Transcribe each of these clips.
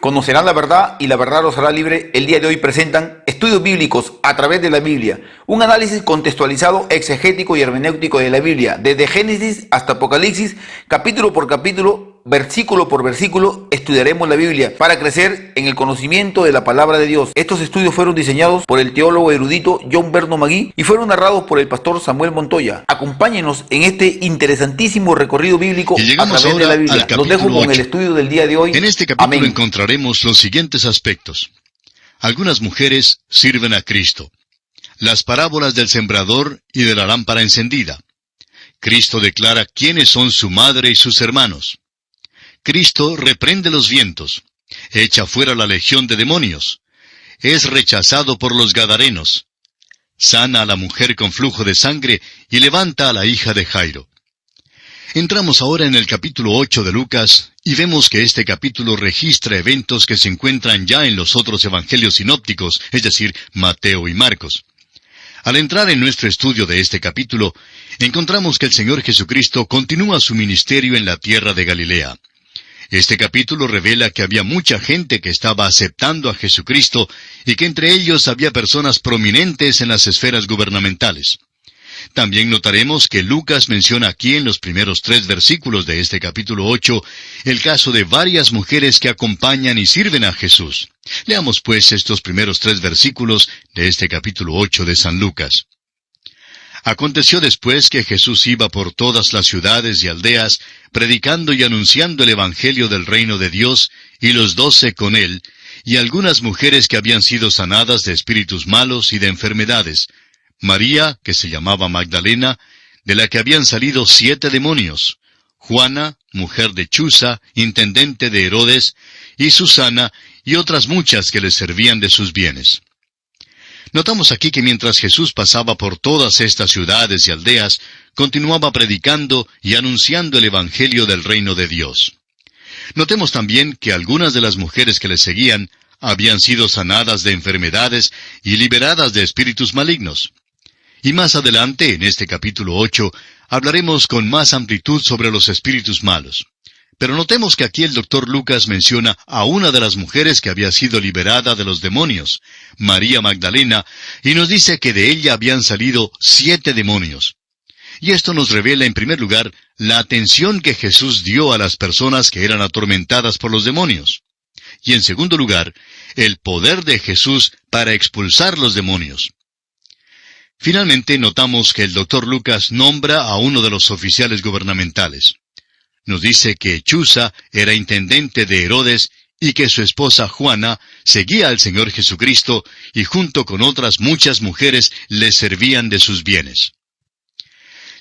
Conocerán la verdad y la verdad los hará libre. El día de hoy presentan estudios bíblicos a través de la Biblia, un análisis contextualizado, exegético y hermenéutico de la Biblia, desde Génesis hasta Apocalipsis, capítulo por capítulo, versículo por versículo, estudiaremos la Biblia para crecer en el conocimiento de la palabra de Dios. Estos estudios fueron diseñados por el teólogo erudito John Berno Magui y fueron narrados por el pastor Samuel Montoya. Acompáñenos en este interesantísimo recorrido bíblico a través de la Biblia. Los dejo con el estudio del día de hoy. En este capítulo Amén. encontraremos los siguientes aspectos. Algunas mujeres sirven a Cristo. Las parábolas del sembrador y de la lámpara encendida. Cristo declara quiénes son su madre y sus hermanos. Cristo reprende los vientos. Echa fuera la legión de demonios. Es rechazado por los gadarenos. Sana a la mujer con flujo de sangre y levanta a la hija de Jairo. Entramos ahora en el capítulo 8 de Lucas y vemos que este capítulo registra eventos que se encuentran ya en los otros evangelios sinópticos, es decir, Mateo y Marcos. Al entrar en nuestro estudio de este capítulo, encontramos que el Señor Jesucristo continúa su ministerio en la tierra de Galilea. Este capítulo revela que había mucha gente que estaba aceptando a Jesucristo y que entre ellos había personas prominentes en las esferas gubernamentales. También notaremos que Lucas menciona aquí en los primeros 3 versículos de este capítulo 8 el caso de varias mujeres que acompañan y sirven a Jesús. Leamos pues estos primeros 3 versículos de este capítulo 8 de San Lucas. Aconteció después que Jesús iba por todas las ciudades y aldeas, predicando y anunciando el Evangelio del reino de Dios, y los 12 con él, y algunas mujeres que habían sido sanadas de espíritus malos y de enfermedades. María, que se llamaba Magdalena, de la que habían salido 7 demonios. Juana, mujer de Chuza, intendente de Herodes, y Susana, y otras muchas que le servían de sus bienes. Notamos aquí que mientras Jesús pasaba por todas estas ciudades y aldeas, continuaba predicando y anunciando el Evangelio del reino de Dios. Notemos también que algunas de las mujeres que le seguían habían sido sanadas de enfermedades y liberadas de espíritus malignos. Y más adelante, en este capítulo 8, hablaremos con más amplitud sobre los espíritus malos. Pero notemos que aquí el doctor Lucas menciona a una de las mujeres que había sido liberada de los demonios, María Magdalena, y nos dice que de ella habían salido 7 demonios. Y esto nos revela, en primer lugar, la atención que Jesús dio a las personas que eran atormentadas por los demonios. Y en segundo lugar, el poder de Jesús para expulsar los demonios. Finalmente, notamos que el doctor Lucas nombra a uno de los oficiales gubernamentales. Nos dice que Chuza era intendente de Herodes y que su esposa Juana seguía al Señor Jesucristo y junto con otras muchas mujeres le servían de sus bienes.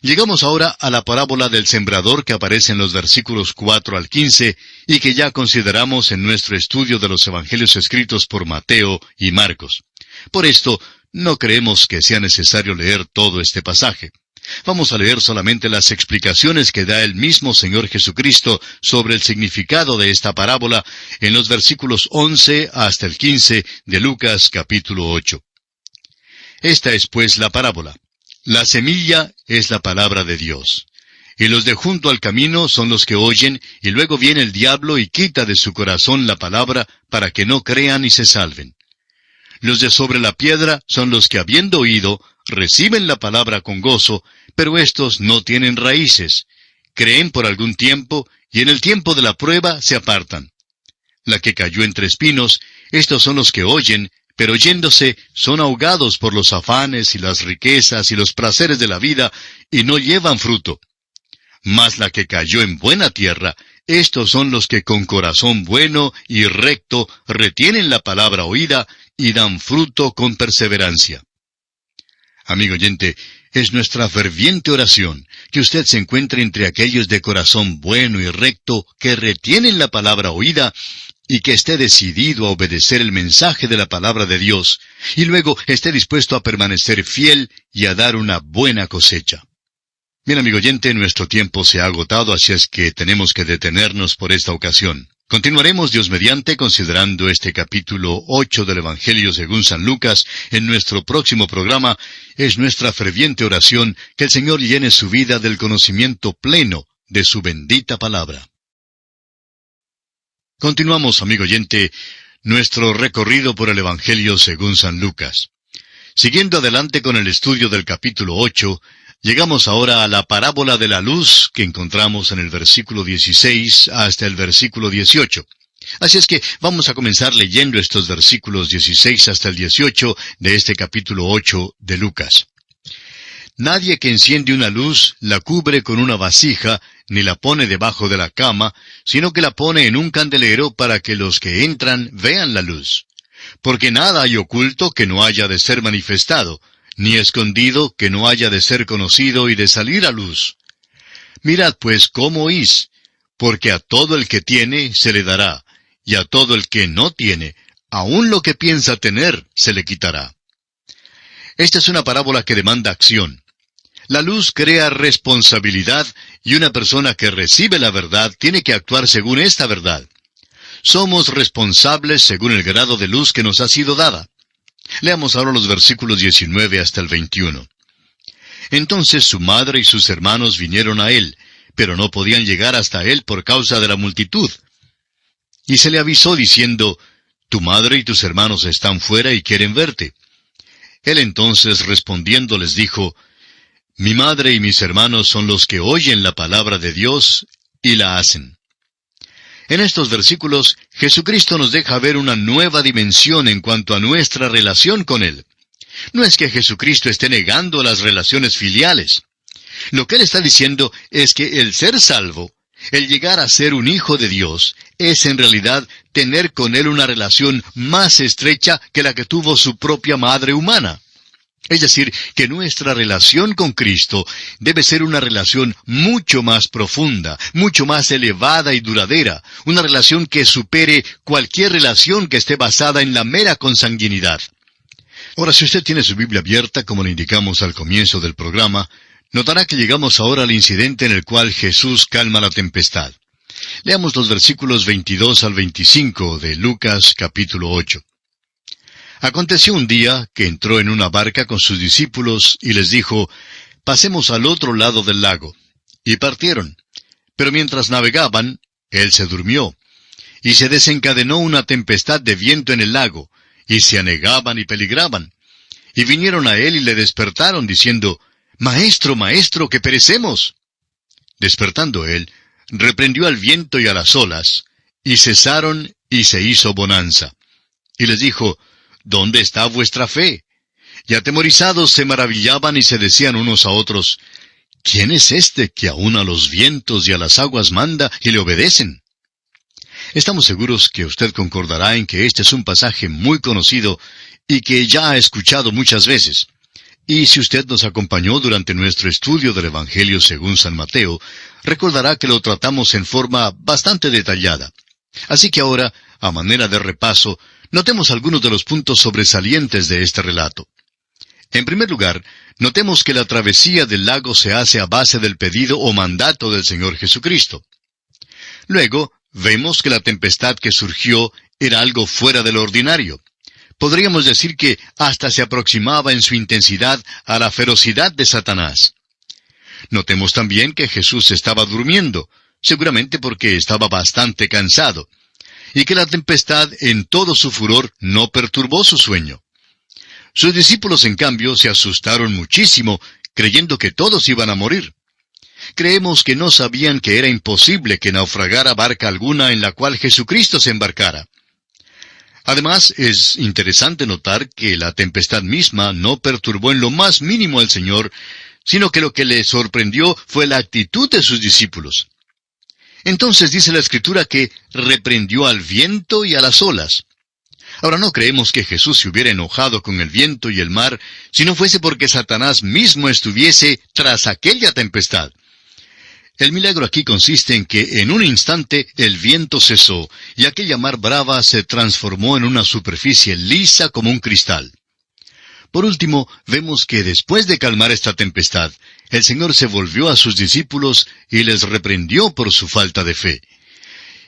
Llegamos ahora a la parábola del sembrador que aparece en los versículos 4 al 15 y que ya consideramos en nuestro estudio de los evangelios escritos por Mateo y Marcos. Por esto, no creemos que sea necesario leer todo este pasaje. Vamos a leer solamente las explicaciones que da el mismo Señor Jesucristo sobre el significado de esta parábola en los versículos 11 hasta el 15 de Lucas capítulo 8. Esta es pues la parábola. La semilla es la palabra de Dios. Y los de junto al camino son los que oyen, y luego viene el diablo y quita de su corazón la palabra para que no crean y se salven. Los de sobre la piedra son los que, habiendo oído, reciben la palabra con gozo, pero éstos no tienen raíces. Creen por algún tiempo, y en el tiempo de la prueba se apartan. La que cayó entre espinos, estos son los que oyen, pero yéndose son ahogados por los afanes y las riquezas y los placeres de la vida, y no llevan fruto. Mas la que cayó en buena tierra, estos son los que con corazón bueno y recto retienen la palabra oída y dan fruto con perseverancia. Amigo oyente, es nuestra ferviente oración que usted se encuentre entre aquellos de corazón bueno y recto que retienen la palabra oída y que esté decidido a obedecer el mensaje de la palabra de Dios, y luego esté dispuesto a permanecer fiel y a dar una buena cosecha. Bien, amigo oyente, nuestro tiempo se ha agotado, así es que tenemos que detenernos por esta ocasión. Continuaremos, Dios mediante, considerando este capítulo 8 del Evangelio según San Lucas en nuestro próximo programa. Es nuestra ferviente oración que el Señor llene su vida del conocimiento pleno de su bendita palabra. Continuamos, amigo oyente, nuestro recorrido por el Evangelio según San Lucas. Siguiendo adelante con el estudio del capítulo 8, llegamos ahora a la parábola de la luz que encontramos en el versículo 16 hasta el versículo 18. Así es que vamos a comenzar leyendo estos versículos 16 hasta el 18 de este capítulo 8 de Lucas. Nadie que enciende una luz la cubre con una vasija, ni la pone debajo de la cama, sino que la pone en un candelero para que los que entran vean la luz. Porque nada hay oculto que no haya de ser manifestado, ni escondido que no haya de ser conocido y de salir a luz. Mirad pues cómo oís, porque a todo el que tiene se le dará, y a todo el que no tiene, aun lo que piensa tener se le quitará. Esta es una parábola que demanda acción. La luz crea responsabilidad y una persona que recibe la verdad tiene que actuar según esta verdad. Somos responsables según el grado de luz que nos ha sido dada. Leamos ahora los versículos 19 hasta el 21. Entonces su madre y sus hermanos vinieron a él, pero no podían llegar hasta él por causa de la multitud. Y se le avisó diciendo, tu madre y tus hermanos están fuera y quieren verte. Él entonces respondiendo les dijo, mi madre y mis hermanos son los que oyen la palabra de Dios y la hacen. En estos versículos, Jesucristo nos deja ver una nueva dimensión en cuanto a nuestra relación con Él. No es que Jesucristo esté negando las relaciones filiales. Lo que Él está diciendo es que el ser salvo, el llegar a ser un hijo de Dios, es en realidad tener con Él una relación más estrecha que la que tuvo su propia madre humana. Es decir, que nuestra relación con Cristo debe ser una relación mucho más profunda, mucho más elevada y duradera, una relación que supere cualquier relación que esté basada en la mera consanguinidad. Ahora, si usted tiene su Biblia abierta, como le indicamos al comienzo del programa, notará que llegamos ahora al incidente en el cual Jesús calma la tempestad. Leamos los versículos 22 al 25 de Lucas capítulo 8. Aconteció un día que entró en una barca con sus discípulos y les dijo, pasemos al otro lado del lago. Y partieron. Pero mientras navegaban, él se durmió. Y se desencadenó una tempestad de viento en el lago, y se anegaban y peligraban. Y vinieron a él y le despertaron, diciendo, Maestro, maestro, que perecemos. Despertando él, reprendió al viento y a las olas, y cesaron y se hizo bonanza. Y les dijo, ¿dónde está vuestra fe? Y atemorizados se maravillaban y se decían unos a otros, ¿quién es este que aun a los vientos y a las aguas manda y le obedecen? Estamos seguros que usted concordará en que este es un pasaje muy conocido y que ya ha escuchado muchas veces. Y si usted nos acompañó durante nuestro estudio del Evangelio según San Mateo, recordará que lo tratamos en forma bastante detallada. Así que ahora, a manera de repaso, notemos algunos de los puntos sobresalientes de este relato. En primer lugar, notemos que la travesía del lago se hace a base del pedido o mandato del Señor Jesucristo. Luego, vemos que la tempestad que surgió era algo fuera de lo ordinario. Podríamos decir que hasta se aproximaba en su intensidad a la ferocidad de Satanás. Notemos también que Jesús estaba durmiendo, seguramente porque estaba bastante cansado, y que la tempestad en todo su furor no perturbó su sueño. Sus discípulos, en cambio, se asustaron muchísimo, creyendo que todos iban a morir. Creemos que no sabían que era imposible que naufragara barca alguna en la cual Jesucristo se embarcara. Además, es interesante notar que la tempestad misma no perturbó en lo más mínimo al Señor, sino que lo que le sorprendió fue la actitud de sus discípulos. Entonces dice la Escritura que reprendió al viento y a las olas. Ahora no creemos que Jesús se hubiera enojado con el viento y el mar si no fuese porque Satanás mismo estuviese tras aquella tempestad. El milagro aquí consiste en que en un instante el viento cesó y aquella mar brava se transformó en una superficie lisa como un cristal. Por último, vemos que después de calmar esta tempestad, el Señor se volvió a sus discípulos y les reprendió por su falta de fe.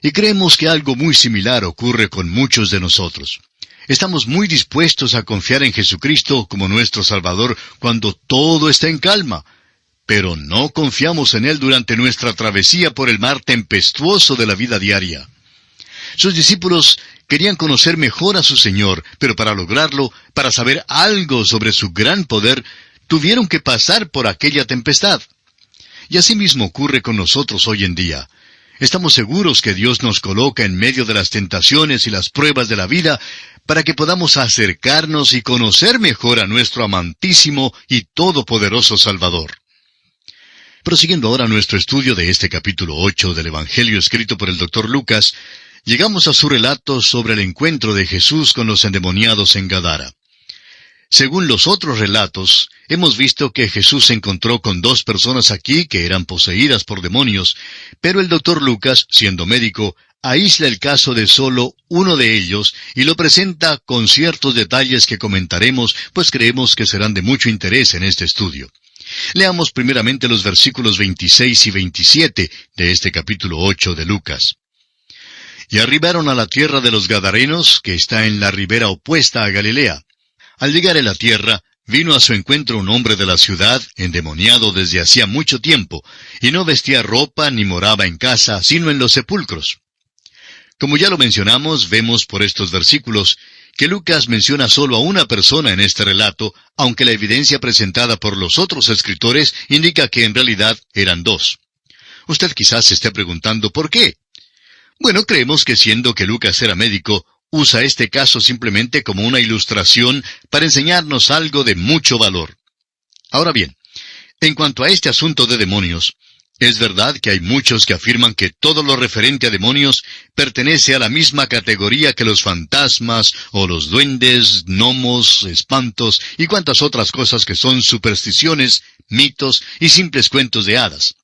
Y creemos que algo muy similar ocurre con muchos de nosotros. Estamos muy dispuestos a confiar en Jesucristo como nuestro Salvador cuando todo está en calma, pero no confiamos en Él durante nuestra travesía por el mar tempestuoso de la vida diaria. Sus discípulos querían conocer mejor a su Señor, pero para lograrlo, para saber algo sobre su gran poder, tuvieron que pasar por aquella tempestad. Y así mismo ocurre con nosotros hoy en día. Estamos seguros que Dios nos coloca en medio de las tentaciones y las pruebas de la vida para que podamos acercarnos y conocer mejor a nuestro amantísimo y todopoderoso Salvador. Prosiguiendo ahora nuestro estudio de este capítulo 8 del Evangelio escrito por el Dr. Lucas, llegamos a su relato sobre el encuentro de Jesús con los endemoniados en Gadara. Según los otros relatos, hemos visto que Jesús se encontró con 2 personas aquí que eran poseídas por demonios, pero el Dr. Lucas, siendo médico, aísla el caso de solo uno de ellos y lo presenta con ciertos detalles que comentaremos, pues creemos que serán de mucho interés en este estudio. Leamos primeramente los versículos 26 y 27 de este capítulo 8 de Lucas. Y arribaron a la tierra de los Gadarenos, que está en la ribera opuesta a Galilea. Al llegar a la tierra, vino a su encuentro un hombre de la ciudad, endemoniado desde hacía mucho tiempo, y no vestía ropa ni moraba en casa, sino en los sepulcros. Como ya lo mencionamos, vemos por estos versículos que Lucas menciona solo a una persona en este relato, aunque la evidencia presentada por los otros escritores indica que en realidad eran 2. Usted quizás se esté preguntando ¿por qué? Bueno, creemos que siendo que Lucas era médico, usa este caso simplemente como una ilustración para enseñarnos algo de mucho valor. Ahora bien, en cuanto a este asunto de demonios, es verdad que hay muchos que afirman que todo lo referente a demonios pertenece a la misma categoría que los fantasmas o los duendes, gnomos, espantos y cuantas otras cosas que son supersticiones, mitos y simples cuentos de hadas.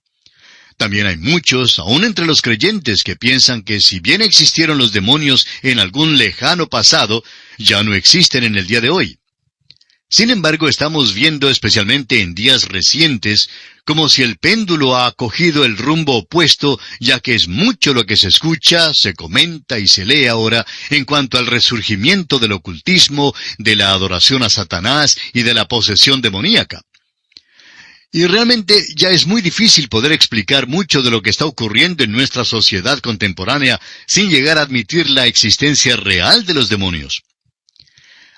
También hay muchos, aun entre los creyentes, que piensan que si bien existieron los demonios en algún lejano pasado, ya no existen en el día de hoy. Sin embargo, estamos viendo especialmente en días recientes como si el péndulo ha cogido el rumbo opuesto, ya que es mucho lo que se escucha, se comenta y se lee ahora en cuanto al resurgimiento del ocultismo, de la adoración a Satanás y de la posesión demoníaca. Y realmente ya es muy difícil poder explicar mucho de lo que está ocurriendo en nuestra sociedad contemporánea sin llegar a admitir la existencia real de los demonios.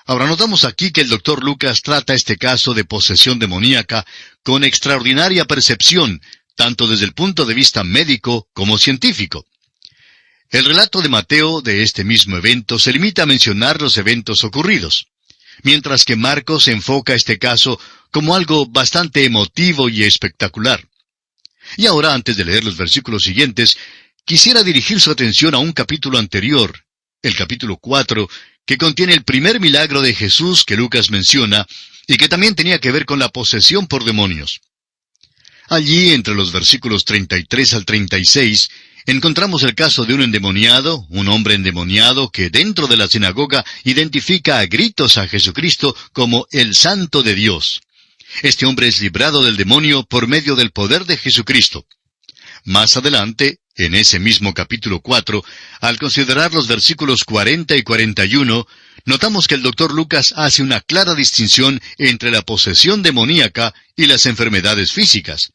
Ahora notamos aquí que el Dr. Lucas trata este caso de posesión demoníaca con extraordinaria percepción, tanto desde el punto de vista médico como científico. El relato de Mateo de este mismo evento se limita a mencionar los eventos ocurridos, mientras que Marcos enfoca este caso como algo bastante emotivo y espectacular. Y ahora, antes de leer los versículos siguientes, quisiera dirigir su atención a un capítulo anterior, el capítulo 4, que contiene el primer milagro de Jesús que Lucas menciona, y que también tenía que ver con la posesión por demonios. Allí, entre los versículos 33 al 36, encontramos el caso de un endemoniado, un hombre endemoniado que dentro de la sinagoga identifica a gritos a Jesucristo como el Santo de Dios. Este hombre es librado del demonio por medio del poder de Jesucristo. Más adelante, en ese mismo capítulo 4, al considerar los versículos 40 y 41, notamos que el Dr. Lucas hace una clara distinción entre la posesión demoníaca y las enfermedades físicas.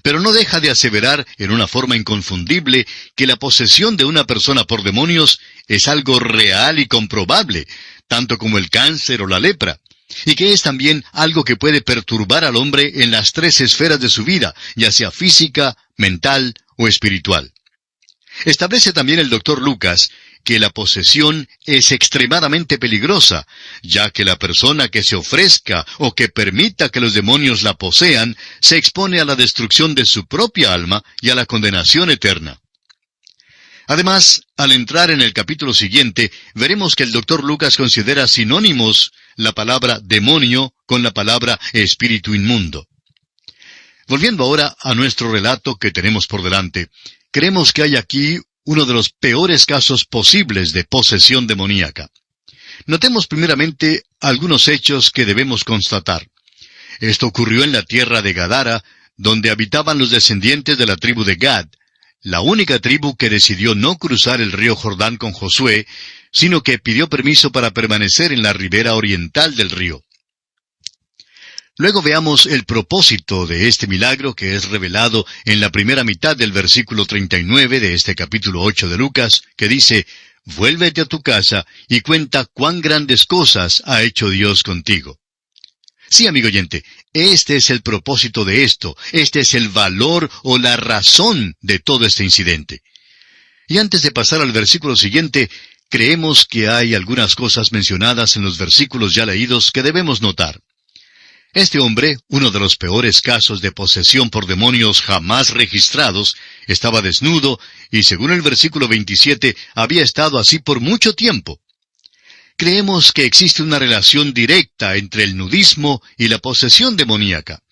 Pero no deja de aseverar en una forma inconfundible que la posesión de una persona por demonios es algo real y comprobable, tanto como el cáncer o la lepra, y que es también algo que puede perturbar al hombre en las 3 esferas de su vida, ya sea física, mental o espiritual. Establece también el Dr. Lucas que la posesión es extremadamente peligrosa, ya que la persona que se ofrezca o que permita que los demonios la posean, se expone a la destrucción de su propia alma y a la condenación eterna. Además, al entrar en el capítulo siguiente, veremos que el Dr. Lucas considera sinónimos la palabra demonio con la palabra espíritu inmundo. Volviendo ahora a nuestro relato que tenemos por delante, creemos que hay aquí uno de los peores casos posibles de posesión demoníaca. Notemos primeramente algunos hechos que debemos constatar. Esto ocurrió en la tierra de Gadara, donde habitaban los descendientes de la tribu de Gad, la única tribu que decidió no cruzar el río Jordán con Josué, sino que pidió permiso para permanecer en la ribera oriental del río. Luego veamos el propósito de este milagro que es revelado en la primera mitad del versículo 39 de este capítulo 8 de Lucas, que dice: vuélvete a tu casa y cuenta cuán grandes cosas ha hecho Dios contigo. Sí, amigo oyente, este es el propósito de esto, este es el valor o la razón de todo este incidente. Y antes de pasar al versículo siguiente, creemos que hay algunas cosas mencionadas en los versículos ya leídos que debemos notar. Este hombre, uno de los peores casos de posesión por demonios jamás registrados, estaba desnudo y, según el versículo 27, había estado así por mucho tiempo. Creemos que existe una relación directa entre el nudismo y la posesión demoníaca.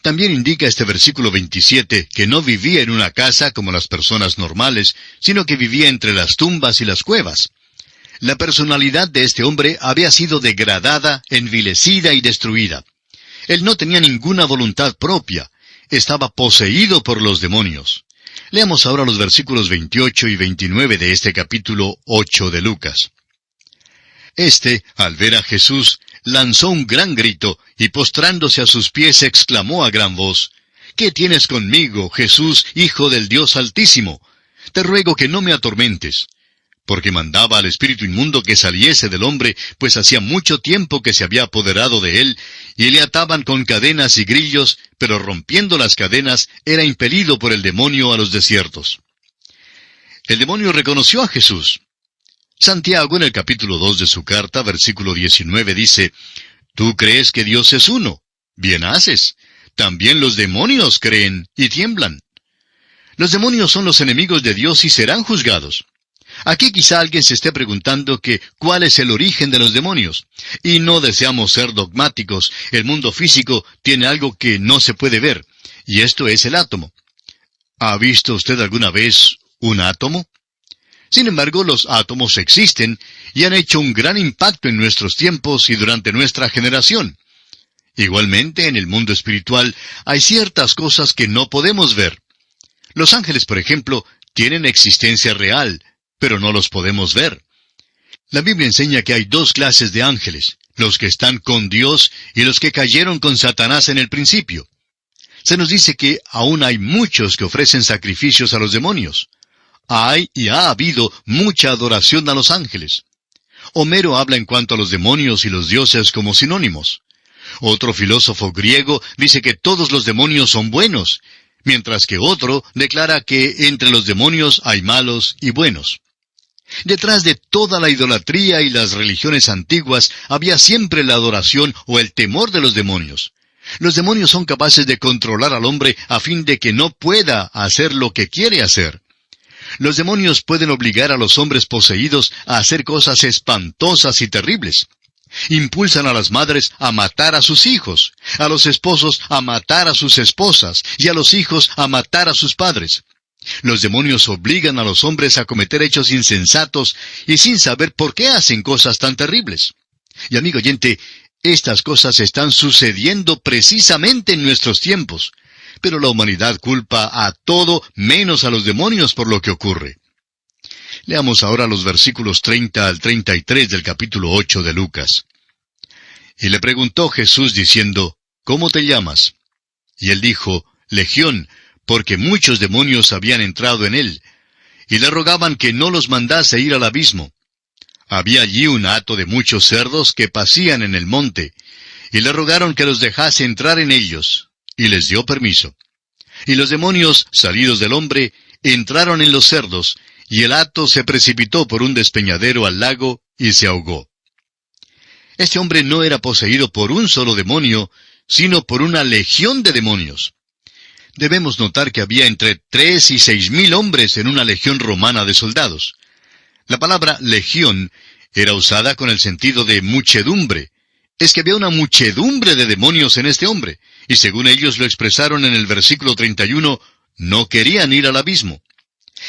También indica este versículo 27 que no vivía en una casa como las personas normales, sino que vivía entre las tumbas y las cuevas. La personalidad de este hombre había sido degradada, envilecida y destruida. Él no tenía ninguna voluntad propia. Estaba poseído por los demonios. Leamos ahora los versículos 28 y 29 de este capítulo 8 de Lucas. Este, al ver a Jesús, lanzó un gran grito, y postrándose a sus pies exclamó a gran voz, «¿Qué tienes conmigo, Jesús, Hijo del Dios Altísimo? Te ruego que no me atormentes». Porque mandaba al espíritu inmundo que saliese del hombre, pues hacía mucho tiempo que se había apoderado de él, y le ataban con cadenas y grillos, pero rompiendo las cadenas, era impelido por el demonio a los desiertos. El demonio reconoció a Jesús. Santiago, en el capítulo 2 de su carta, versículo 19, dice, «Tú crees que Dios es uno. Bien haces. También los demonios creen y tiemblan». Los demonios son los enemigos de Dios y serán juzgados. Aquí quizá alguien se esté preguntando que ¿cuál es el origen de los demonios? Y no deseamos ser dogmáticos. El mundo físico tiene algo que no se puede ver, y esto es el átomo. ¿Ha visto usted alguna vez un átomo? Sin embargo, los átomos existen y han hecho un gran impacto en nuestros tiempos y durante nuestra generación. Igualmente, en el mundo espiritual hay ciertas cosas que no podemos ver. Los ángeles, por ejemplo, tienen existencia real, pero no los podemos ver. La Biblia enseña que hay dos clases de ángeles, los que están con Dios y los que cayeron con Satanás en el principio. Se nos dice que aún hay muchos que ofrecen sacrificios a los demonios. Hay y ha habido mucha adoración a los ángeles. Homero habla en cuanto a los demonios y los dioses como sinónimos. Otro filósofo griego dice que todos los demonios son buenos, mientras que otro declara que entre los demonios hay malos y buenos. Detrás de toda la idolatría y las religiones antiguas había siempre la adoración o el temor de los demonios. Los demonios son capaces de controlar al hombre a fin de que no pueda hacer lo que quiere hacer. Los demonios pueden obligar a los hombres poseídos a hacer cosas espantosas y terribles. Impulsan a las madres a matar a sus hijos, a los esposos a matar a sus esposas y a los hijos a matar a sus padres. Los demonios obligan a los hombres a cometer hechos insensatos y sin saber por qué hacen cosas tan terribles. Y amigo oyente, estas cosas están sucediendo precisamente en nuestros tiempos. Pero la humanidad culpa a todo menos a los demonios por lo que ocurre. Leamos ahora los versículos 30 al 33 del capítulo 8 de Lucas. Y le preguntó Jesús diciendo, ¿cómo te llamas? Y él dijo, Legión, porque muchos demonios habían entrado en él, y le rogaban que no los mandase ir al abismo. Había allí un hato de muchos cerdos que pacían en el monte, y le rogaron que los dejase entrar en ellos. Y les dio permiso. Y los demonios, salidos del hombre, entraron en los cerdos, y el hato se precipitó por un despeñadero al lago, y se ahogó. Este hombre no era poseído por un solo demonio, sino por una legión de demonios. Debemos notar que había entre 3,000 y 6,000 hombres en una legión romana de soldados. La palabra legión era usada con el sentido de muchedumbre. Es que había una muchedumbre de demonios en este hombre, y según ellos lo expresaron en el versículo 31, no querían ir al abismo.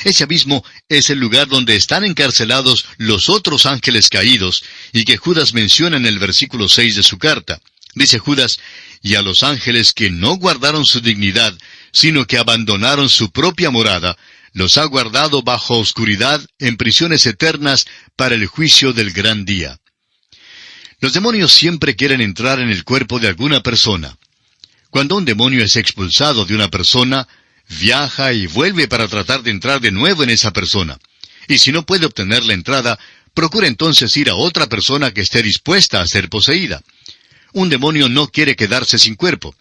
Ese abismo es el lugar donde están encarcelados los otros ángeles caídos, y que Judas menciona en el versículo 6 de su carta. Dice Judas, y a los ángeles que no guardaron su dignidad, sino que abandonaron su propia morada, los ha guardado bajo oscuridad en prisiones eternas para el juicio del gran día. Los demonios siempre quieren entrar en el cuerpo de alguna persona. Cuando un demonio es expulsado de una persona, viaja y vuelve para tratar de entrar de nuevo en esa persona. Y si no puede obtener la entrada, procura entonces ir a otra persona que esté dispuesta a ser poseída. Un demonio no quiere quedarse sin cuerpo.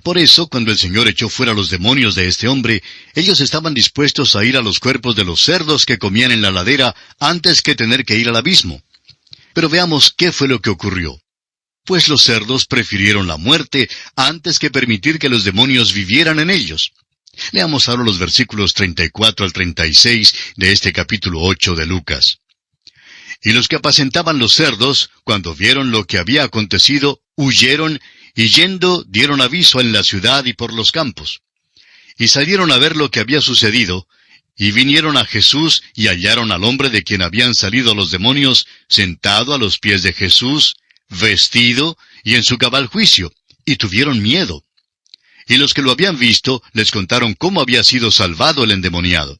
Por eso, cuando el Señor echó fuera los demonios de este hombre, ellos estaban dispuestos a ir a los cuerpos de los cerdos que comían en la ladera antes que tener que ir al abismo. Pero veamos qué fue lo que ocurrió. Pues los cerdos prefirieron la muerte antes que permitir que los demonios vivieran en ellos. Leamos ahora los versículos 34 al 36 de este capítulo 8 de Lucas. Y los que apacentaban los cerdos, cuando vieron lo que había acontecido, huyeron, y yendo dieron aviso en la ciudad y por los campos. Y salieron a ver lo que había sucedido, y vinieron a Jesús y hallaron al hombre de quien habían salido los demonios, sentado a los pies de Jesús, vestido y en su cabal juicio, y tuvieron miedo. Y los que lo habían visto les contaron cómo había sido salvado el endemoniado.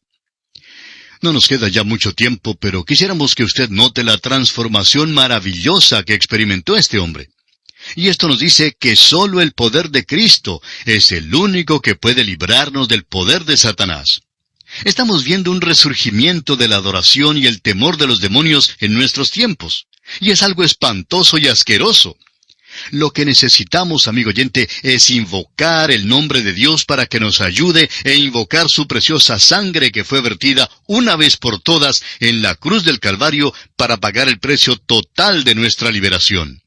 No nos queda ya mucho tiempo, pero quisiéramos que usted note la transformación maravillosa que experimentó este hombre. Y esto nos dice que solo el poder de Cristo es el único que puede librarnos del poder de Satanás. Estamos viendo un resurgimiento de la adoración y el temor de los demonios en nuestros tiempos. Y es algo espantoso y asqueroso. Lo que necesitamos, amigo oyente, es invocar el nombre de Dios para que nos ayude e invocar su preciosa sangre que fue vertida una vez por todas en la cruz del Calvario para pagar el precio total de nuestra liberación.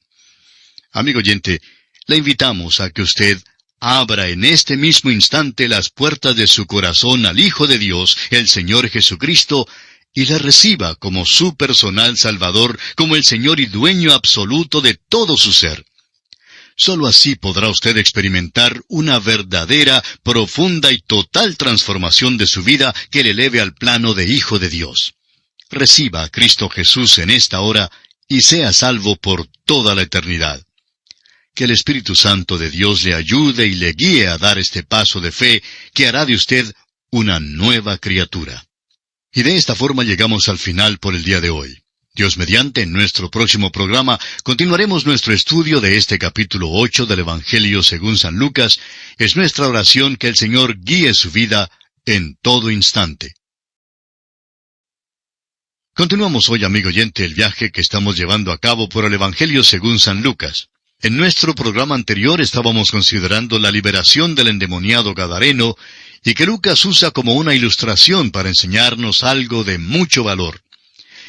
Amigo oyente, le invitamos a que usted abra en este mismo instante las puertas de su corazón al Hijo de Dios, el Señor Jesucristo, y le reciba como su personal Salvador, como el Señor y dueño absoluto de todo su ser. Solo así podrá usted experimentar una verdadera, profunda y total transformación de su vida que le eleve al plano de Hijo de Dios. Reciba a Cristo Jesús en esta hora y sea salvo por toda la eternidad. Que el Espíritu Santo de Dios le ayude y le guíe a dar este paso de fe que hará de usted una nueva criatura. Y de esta forma llegamos al final por el día de hoy. Dios mediante, en nuestro próximo programa continuaremos nuestro estudio de este capítulo 8 del Evangelio según San Lucas. Es nuestra oración que el Señor guíe su vida en todo instante. Continuamos hoy, amigo oyente, el viaje que estamos llevando a cabo por el Evangelio según San Lucas. En nuestro programa anterior estábamos considerando la liberación del endemoniado gadareno y que Lucas usa como una ilustración para enseñarnos algo de mucho valor.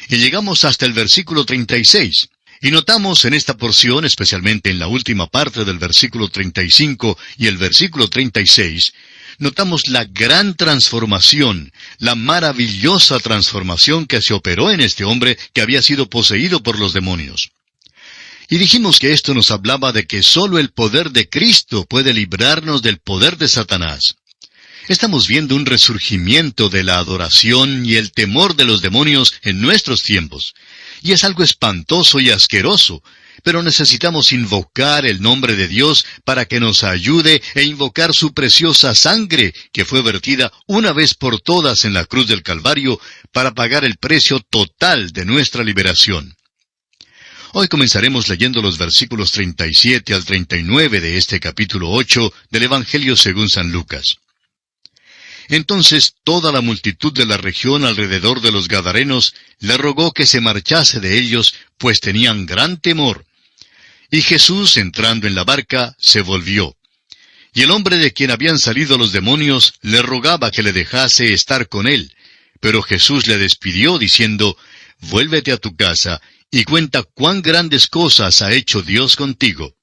Y llegamos hasta el versículo 36. Y notamos en esta porción, especialmente en la última parte del versículo 35 y el versículo 36, notamos la gran transformación, la maravillosa transformación que se operó en este hombre que había sido poseído por los demonios. Y dijimos que esto nos hablaba de que solo el poder de Cristo puede librarnos del poder de Satanás. Estamos viendo un resurgimiento de la adoración y el temor de los demonios en nuestros tiempos. Y es algo espantoso y asqueroso, pero necesitamos invocar el nombre de Dios para que nos ayude e invocar su preciosa sangre que fue vertida una vez por todas en la cruz del Calvario para pagar el precio total de nuestra liberación. Hoy comenzaremos leyendo los versículos 37 al 39 de este capítulo 8 del Evangelio según San Lucas. Entonces toda la multitud de la región alrededor de los Gadarenos le rogó que se marchase de ellos, pues tenían gran temor. Y Jesús, entrando en la barca, se volvió. Y el hombre de quien habían salido los demonios le rogaba que le dejase estar con él. Pero Jesús le despidió, diciendo, «Vuélvete a tu casa, y cuenta cuán grandes cosas ha hecho Dios contigo».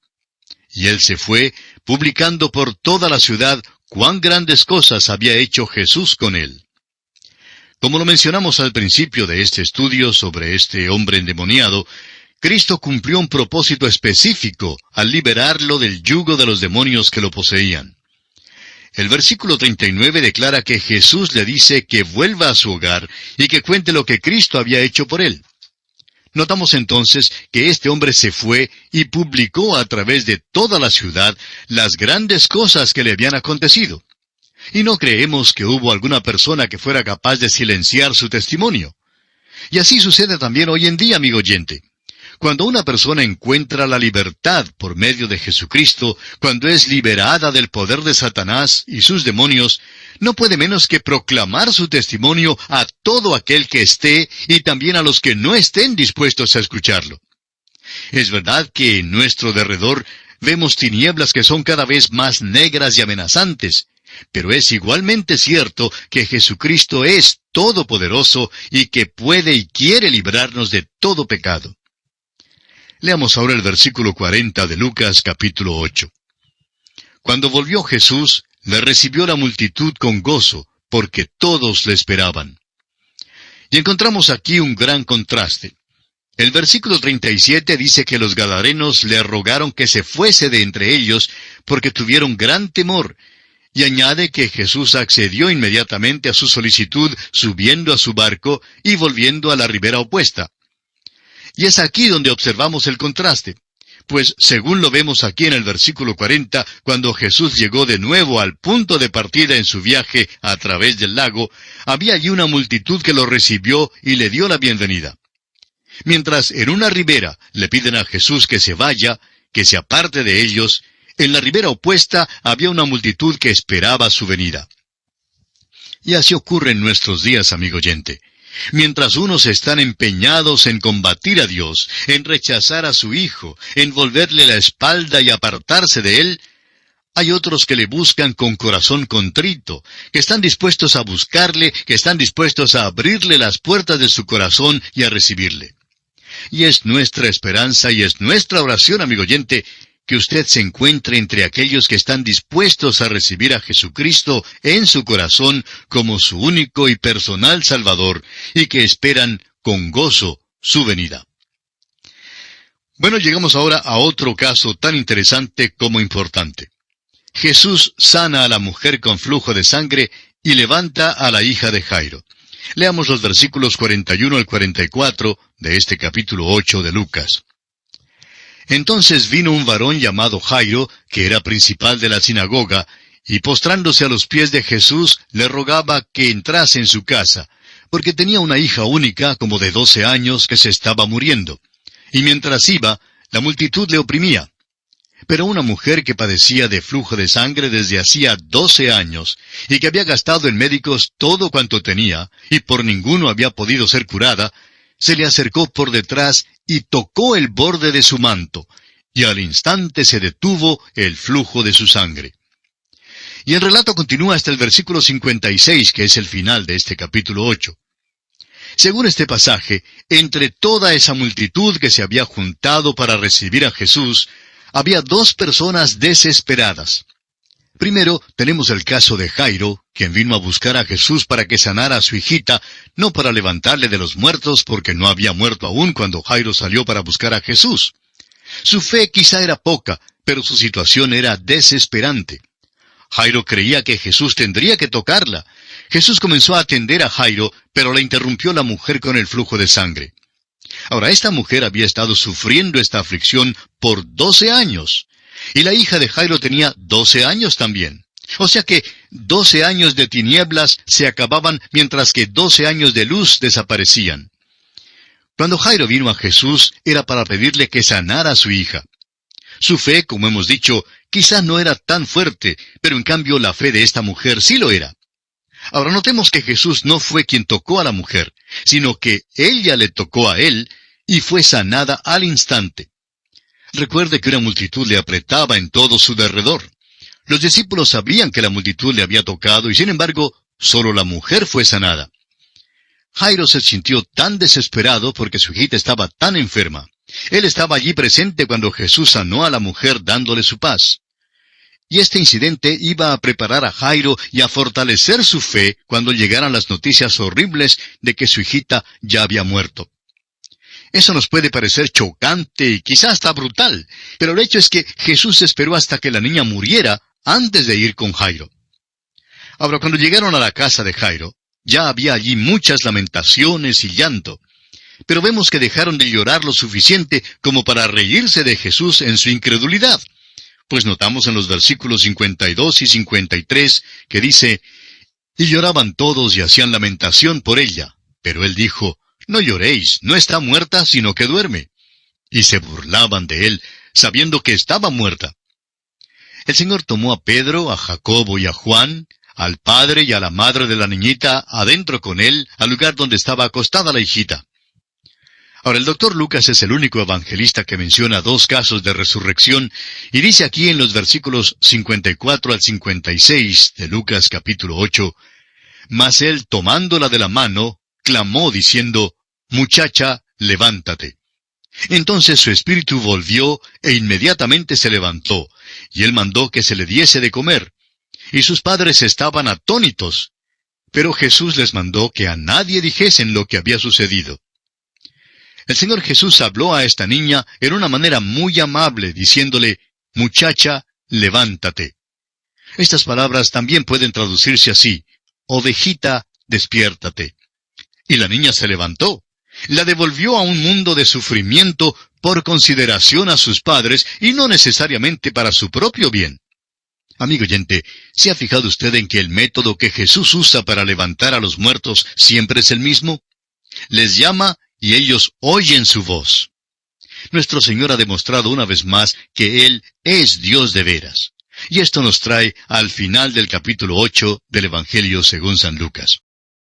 Y él se fue, publicando por toda la ciudad cuán grandes cosas había hecho Jesús con él. Como lo mencionamos al principio de este estudio sobre este hombre endemoniado, Cristo cumplió un propósito específico al liberarlo del yugo de los demonios que lo poseían. El versículo 39 declara que Jesús le dice que vuelva a su hogar y que cuente lo que Cristo había hecho por él. Notamos entonces que este hombre se fue y publicó a través de toda la ciudad las grandes cosas que le habían acontecido. Y no creemos que hubo alguna persona que fuera capaz de silenciar su testimonio. Y así sucede también hoy en día, amigo oyente. Cuando una persona encuentra la libertad por medio de Jesucristo, cuando es liberada del poder de Satanás y sus demonios, no puede menos que proclamar su testimonio a todo aquel que esté y también a los que no estén dispuestos a escucharlo. Es verdad que en nuestro derredor vemos tinieblas que son cada vez más negras y amenazantes, pero es igualmente cierto que Jesucristo es todopoderoso y que puede y quiere librarnos de todo pecado. Leamos ahora el versículo 40 de Lucas capítulo 8. Cuando volvió Jesús, le recibió la multitud con gozo, porque todos le esperaban. Y encontramos aquí un gran contraste. El versículo 37 dice que los gadarenos le rogaron que se fuese de entre ellos, porque tuvieron gran temor, y añade que Jesús accedió inmediatamente a su solicitud, subiendo a su barco y volviendo a la ribera opuesta. Y es aquí donde observamos el contraste, pues según lo vemos aquí en el versículo 40, cuando Jesús llegó de nuevo al punto de partida en su viaje a través del lago, había allí una multitud que lo recibió y le dio la bienvenida. Mientras en una ribera le piden a Jesús que se vaya, que se aparte de ellos, en la ribera opuesta había una multitud que esperaba su venida. Y así ocurre en nuestros días, amigo oyente. Mientras unos están empeñados en combatir a Dios, en rechazar a su Hijo, en volverle la espalda y apartarse de Él, hay otros que le buscan con corazón contrito, que están dispuestos a buscarle, que están dispuestos a abrirle las puertas de su corazón y a recibirle. Y es nuestra esperanza y es nuestra oración, amigo oyente, que usted se encuentre entre aquellos que están dispuestos a recibir a Jesucristo en su corazón como su único y personal Salvador, y que esperan con gozo su venida. Bueno, llegamos ahora a otro caso tan interesante como importante. Jesús sana a la mujer con flujo de sangre y levanta a la hija de Jairo. Leamos los versículos 41 al 44 de este capítulo 8 de Lucas. Entonces vino un varón llamado Jairo, que era principal de la sinagoga, y postrándose a los pies de Jesús, le rogaba que entrase en su casa, porque tenía una hija única, como de 12 años, que se estaba muriendo. Y mientras iba, la multitud le oprimía. Pero una mujer que padecía de flujo de sangre desde hacía 12 años, y que había gastado en médicos todo cuanto tenía, y por ninguno había podido ser curada, se le acercó por detrás y tocó el borde de su manto, y al instante se detuvo el flujo de su sangre. Y el relato continúa hasta el versículo 56, que es el final de este capítulo 8. Según este pasaje, entre toda esa multitud que se había juntado para recibir a Jesús, había dos personas desesperadas. Primero, tenemos el caso de Jairo, quien vino a buscar a Jesús para que sanara a su hijita, no para levantarle de los muertos, porque no había muerto aún cuando Jairo salió para buscar a Jesús. Su fe quizá era poca, pero su situación era desesperante. Jairo creía que Jesús tendría que tocarla. Jesús comenzó a atender a Jairo, pero la interrumpió la mujer con el flujo de sangre. Ahora, esta mujer había estado sufriendo esta aflicción por 12 años. Y la hija de Jairo tenía 12 años también. O sea que 12 años de tinieblas se acababan mientras que 12 años de luz desaparecían. Cuando Jairo vino a Jesús era para pedirle que sanara a su hija. Su fe, como hemos dicho, quizá no era tan fuerte, pero en cambio la fe de esta mujer sí lo era. Ahora notemos que Jesús no fue quien tocó a la mujer, sino que ella le tocó a él y fue sanada al instante. Recuerde que una multitud le apretaba en todo su derredor. Los discípulos sabían que la multitud le había tocado y sin embargo, solo la mujer fue sanada. Jairo se sintió tan desesperado porque su hijita estaba tan enferma. Él estaba allí presente cuando Jesús sanó a la mujer dándole su paz. Y este incidente iba a preparar a Jairo y a fortalecer su fe cuando llegaran las noticias horribles de que su hijita ya había muerto. Eso nos puede parecer chocante y quizás hasta brutal, pero el hecho es que Jesús esperó hasta que la niña muriera antes de ir con Jairo. Ahora, cuando llegaron a la casa de Jairo, ya había allí muchas lamentaciones y llanto, pero vemos que dejaron de llorar lo suficiente como para reírse de Jesús en su incredulidad, pues notamos en los versículos 52 y 53 que dice, «Y lloraban todos y hacían lamentación por ella, pero él dijo, no lloréis, no está muerta, sino que duerme». y se burlaban de él, sabiendo que estaba muerta. El Señor tomó a Pedro, a Jacobo y a Juan, al padre y a la madre de la niñita, adentro con él, al lugar donde estaba acostada la hijita. Ahora, el doctor Lucas es el único evangelista que menciona 2 casos de resurrección, y dice aquí en los versículos 54 al 56 de Lucas capítulo 8, «Mas él, tomándola de la mano, clamó diciendo, Muchacha, levántate. Entonces su espíritu volvió, e inmediatamente se levantó, y él mandó que se le diese de comer. Y sus padres estaban atónitos. Pero Jesús les mandó que a nadie dijesen lo que había sucedido». El Señor Jesús habló a esta niña en una manera muy amable, diciéndole, «Muchacha, levántate». Estas palabras también pueden traducirse así, «Ovejita, despiértate». Y la niña se levantó. La devolvió a un mundo de sufrimiento por consideración a sus padres y no necesariamente para su propio bien. Amigo oyente, ¿se ha fijado usted en que el método que Jesús usa para levantar a los muertos siempre es el mismo? Les llama y ellos oyen su voz. Nuestro Señor ha demostrado una vez más que Él es Dios de veras. Y esto nos trae al final del capítulo 8 del Evangelio según San Lucas.